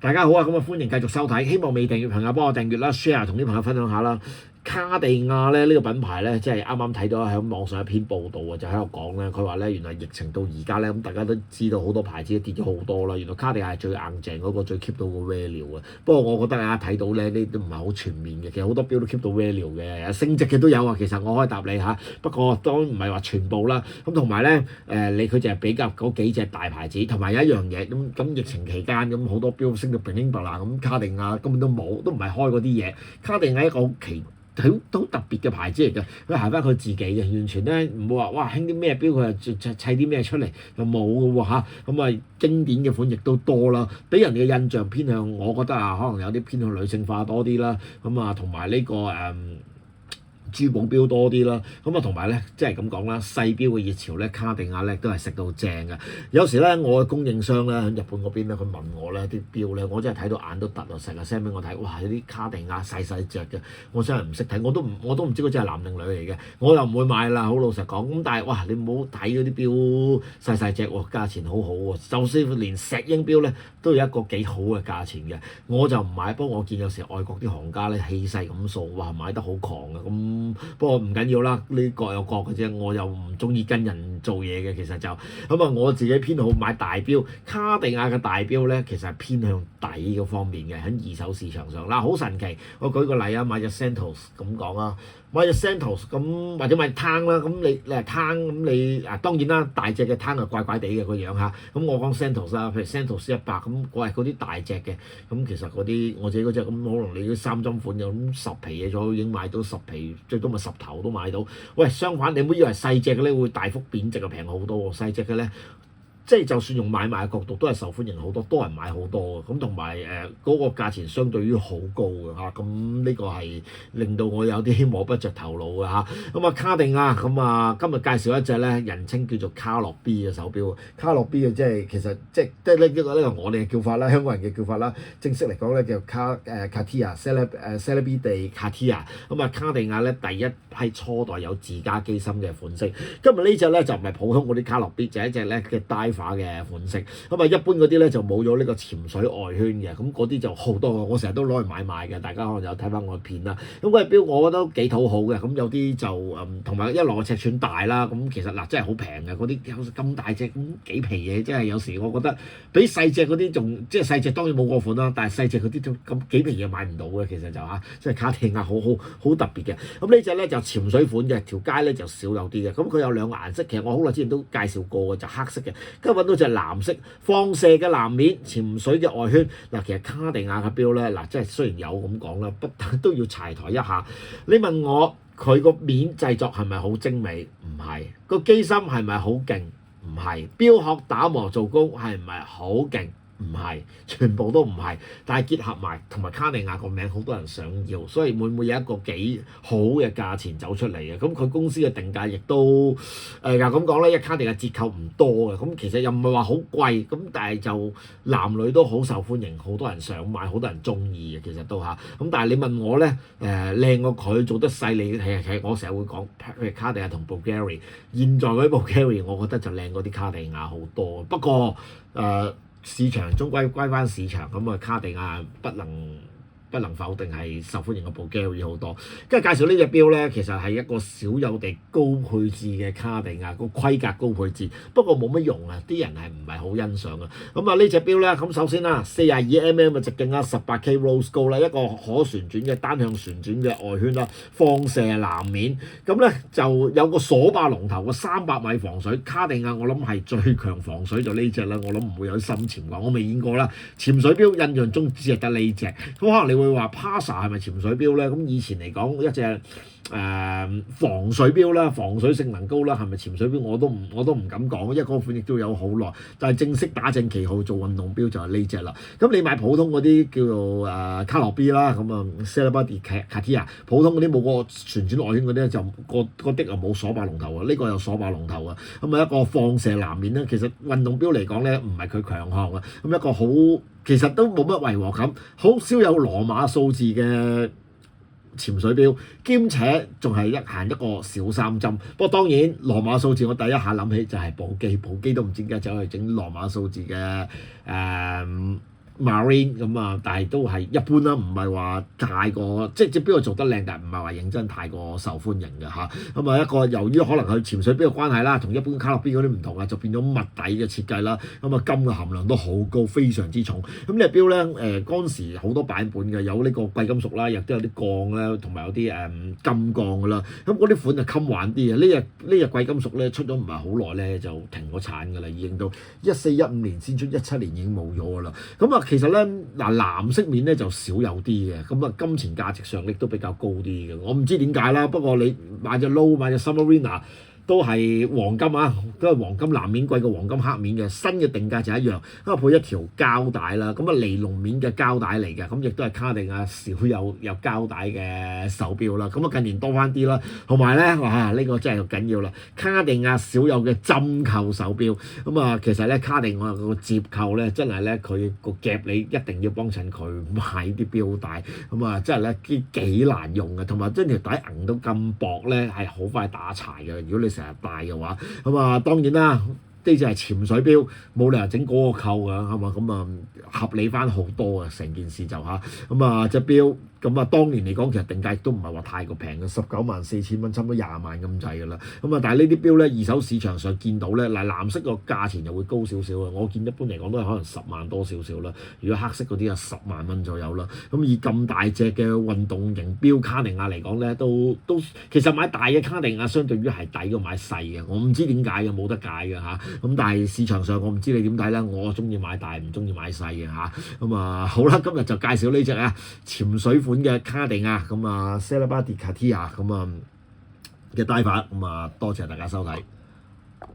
大家好啊，咁啊歡迎繼續收睇，希望未訂閱朋友幫我訂閱啦、share 同啲朋友分享下啦。卡地亞咧呢個品牌咧，即係啱啱睇到喺網上一篇報道啊，就喺度講咧，佢話咧原來疫情到而家咧，咁大家都知道好多牌子都跌咗好多啦。原來卡地亞係最硬淨嗰個，最 keep 到個 value 啊。不過我覺得啊，睇到咧呢都唔係好全面嘅，其實好多錶都 keep 到 value 嘅，升值嘅都有啊。其實我可以答你嚇，不過當然唔係話全部啦。咁同埋咧你佢就係比較嗰幾隻大牌子，同埋有一樣嘢咁疫情期間咁好多錶升到乒乒乓啷咁，卡地亞根本都冇，都唔係開嗰啲嘢。卡地亞一個好特別嘅牌子嚟嘅，佢行翻佢自己嘅，完全咧唔會話哇興啲咩錶佢就砌啲咩出嚟，又冇嘅喎嚇。咁啊經典嘅款亦都多啦，俾人嘅印象偏向，我覺得啊可能有啲偏向女性化多啲啦。咁啊同埋呢個珠寶錶多啲啦，咁啊同埋咧，即係咁講啦，細錶嘅熱潮咧，卡地亞咧都係食到正嘅。有時咧，我嘅供應商咧喺日本嗰邊咧，佢問我咧啲錶咧，我真係睇到眼都突啊！成日 send 俾我睇，哇！有啲卡地亞細隻嘅，我真係唔識睇，我都唔知嗰隻係男定女嚟嘅，我又唔會買啦。好老實講，咁但係哇，你唔好睇嗰啲錶細隻喎，價錢好好喎，就算連石英錶咧都有一個幾好嘅價錢嘅，我就唔買。不過我見有時外國啲行家咧氣勢咁掃，哇買得好狂嘅咁。不過唔緊要啦，呢各有各嘅啫。我又唔中意跟人做嘢嘅，其實就咁啊。我自己偏好買大錶，卡地亞嘅大錶咧，其實係偏向底嗰方面嘅，喺二手市場上嗱，好神奇。我舉個例啊，買隻 Santos 咁講啊，買隻 Santos 咁或者買 Tang 啦，咁你係 Tang 咁你啊當然啦，大隻嘅 Tang 係怪怪地嘅個樣嚇。咁我講 Santos 啦，譬如 Santos 100咁，喂嗰啲大隻嘅，咁其實嗰啲我自己嗰隻咁可能你啲三針款有咁10皮嘢咗已經買到10皮，最多咪10頭都買到。喂，相反你唔好以為細隻嘅咧會大幅貶值啊，平好多喎，細隻嘅咧。即係就算用買賣嘅角度都係受歡迎好多，多人買好多嘅，咁同埋嗰個價錢相對於好高嘅嚇，咁呢個係令到我有啲摸不着頭腦嘅嚇。咁啊卡地亞咁啊今日介紹一隻咧，人稱叫做卡樂 B 嘅手錶。卡樂 B 嘅即係其實即係呢個我哋嘅叫法啦，香港人嘅叫法啦。正式嚟講咧叫Cartier Celebi de Cartier。咁啊卡地亞咧第一批初代有自家機芯嘅款式。今日呢隻咧就唔係普通嗰啲卡樂 B，就係一隻咧嘅嘅款式，咁啊一般嗰啲咧就冇咗呢個潛水外圈嘅，咁嗰啲就好多，我成日都攞嚟買賣嘅，大家可能有睇翻我嘅片啦。咁嗰隻錶我覺得都幾討好嘅，咁有啲就同埋一來尺寸大啦，咁其實嗱真係好平嘅，嗰啲咁大隻咁幾皮嘢，真係有時我覺得比細隻嗰啲仲即係細隻當然冇嗰款啦，但係細隻嗰啲都咁幾皮嘢買唔到嘅，其實就嚇，即係卡地亞好特別嘅。咁呢隻咧就潛水款嘅，條街咧就少有啲嘅，咁佢有兩個顏色，其實我好耐之前都介紹過嘅，就黑色嘅。今日揾到隻藍色放射嘅藍面潛水嘅外圈嗱，其實卡地亞嘅錶咧嗱，即係雖然有咁講啦，不都要柴台一下。你問我佢個面製作係咪好精美？唔係。個機芯係咪好勁？唔係。錶殼打磨做工係唔係好勁？唔係，全部都唔係，但係結合埋同埋卡地亞個名，好多人想要，所以會唔會有一個幾好嘅價錢走出嚟嘅？咁佢公司嘅定價亦都又咁講咧，因為卡地亞折扣唔多嘅，咁其實又唔係話好貴，咁但係就男女都好受歡迎，好多人想買，好多人中意嘅，其實都嚇。咁但係你問我咧，靚過佢做得細膩，其實我成日會講，譬如卡地亞同 Bulgari， 現在嗰啲 Bulgari 我覺得就靚過啲卡地亞好多，不過市場終歸歸翻市場，咁啊卡地亞不能否定係受歡迎嘅 Bulgari 好多。跟住介紹呢隻錶咧，其實係一個少有地高配置嘅卡地亞，個規格高配置，不過冇乜用啊，啲人係唔係好欣賞啊。咁啊呢隻錶咧，咁首先啦，42mm 嘅直徑啦，18K Rose Gold 啦，一個可旋轉嘅單向旋轉嘅外圈啦，放射藍面，咁咧就有個鎖把龍頭，個300米防水。卡地亞我諗係最強防水就呢隻啦，我諗唔會有深潛㗎，我未見過啦。潛水錶印象中只係得呢隻，咁可能你會話 Pasa 係咪潛水錶咧？咁以前嚟講一隻防水錶啦，防水性能高啦，係咪潛水錶我都唔敢講，因為嗰款亦都有好耐。但係正式打正旗號做運動錶就係呢隻啦。咁你買普通嗰啲叫做卡樂 B 啦，咁啊 Celebi de Cartier， 普通嗰啲冇個旋轉外圈嗰啲就個的啊冇鎖把龍頭啊，呢個有鎖把龍頭啊。咁啊一個放射藍面咧，其實運動錶嚟講咧唔係佢強項啊。咁一個好其實都冇乜違和感，好少有羅馬數字嘅潛水錶，兼且仲係行一個小3針。不過當然羅馬數字我第一下諗起就係寶璣都唔知點解走去整羅馬數字嘅 Marine 咁啊，但係都係一般啦，唔係話太過即係邊個做得靚，但係唔係話認真太過受歡迎嘅嚇。咁啊一個由於可能佢潛水錶嘅關係啦，同一般卡樂錶嗰啲唔同啊，就變咗密底嘅設計啦。咁啊金嘅含量都好高，非常之重。咁呢隻錶咧嗰陣時好多版本嘅，有呢個貴金屬啦，亦都有啲鋼啦，同埋有啲金鋼㗎啦。咁嗰啲款就襟玩啲嘅。呢隻貴金屬咧出咗唔係好耐咧就停咗產㗎啦，已經到14、15年先出，17年已經冇咗㗎啦。咁啊其實咧嗱藍色面咧就少有啲嘅，咁啊金錢價值上亦都比較高啲嘅。我唔知點解啦，不過你買隻 Low 買隻 Submariner 都係黃金啊，都係黃金藍面貴過黃金黑面嘅，新嘅定價就一樣，咁啊配一條膠帶啦，咁啊尼龍面嘅膠帶嚟嘅，咁亦都係卡地亞少有膠帶嘅手錶啦，咁啊近年多翻啲啦，同埋咧哇呢個真係緊要啦，卡地亞少有嘅針扣手錶，咁啊其實咧卡地亞個接扣咧真係咧佢個夾你一定要幫襯佢買啲錶帶，咁啊真係咧幾難用嘅，同埋將條帶硬到咁薄咧係好快打柴嘅，如果你成日戴嘅話，咁啊當然啦，呢隻係潛水錶，冇理由整嗰個扣㗎，係嘛？咁啊合理翻好多啊，成件事就嚇，咁啊隻錶。咁啊，當年嚟講，其實定價亦都唔係話太過平嘅，194000蚊，差唔多20萬咁滯㗎啦。咁啊，但係呢啲錶咧，二手市場上見到咧，嗱藍色個價錢就會高少少啊。我見一般嚟講都係可能10萬多少少啦。如果黑色嗰啲啊，10萬蚊左右啦。咁以咁大隻嘅運動型錶卡地亞嚟講咧，都其實買大嘅卡地亞相對於係抵過買細嘅。我唔知點解嘅，冇得解嘅嚇。咁但係市場上我唔知你點睇啦。我中意買大，唔中意買細嘅嚇。咁啊好啦，今日就介紹呢隻啊潛水款嘅卡地亞咁啊 Celebra di Katia 咁啊嘅戴法，咁啊多謝大家收睇。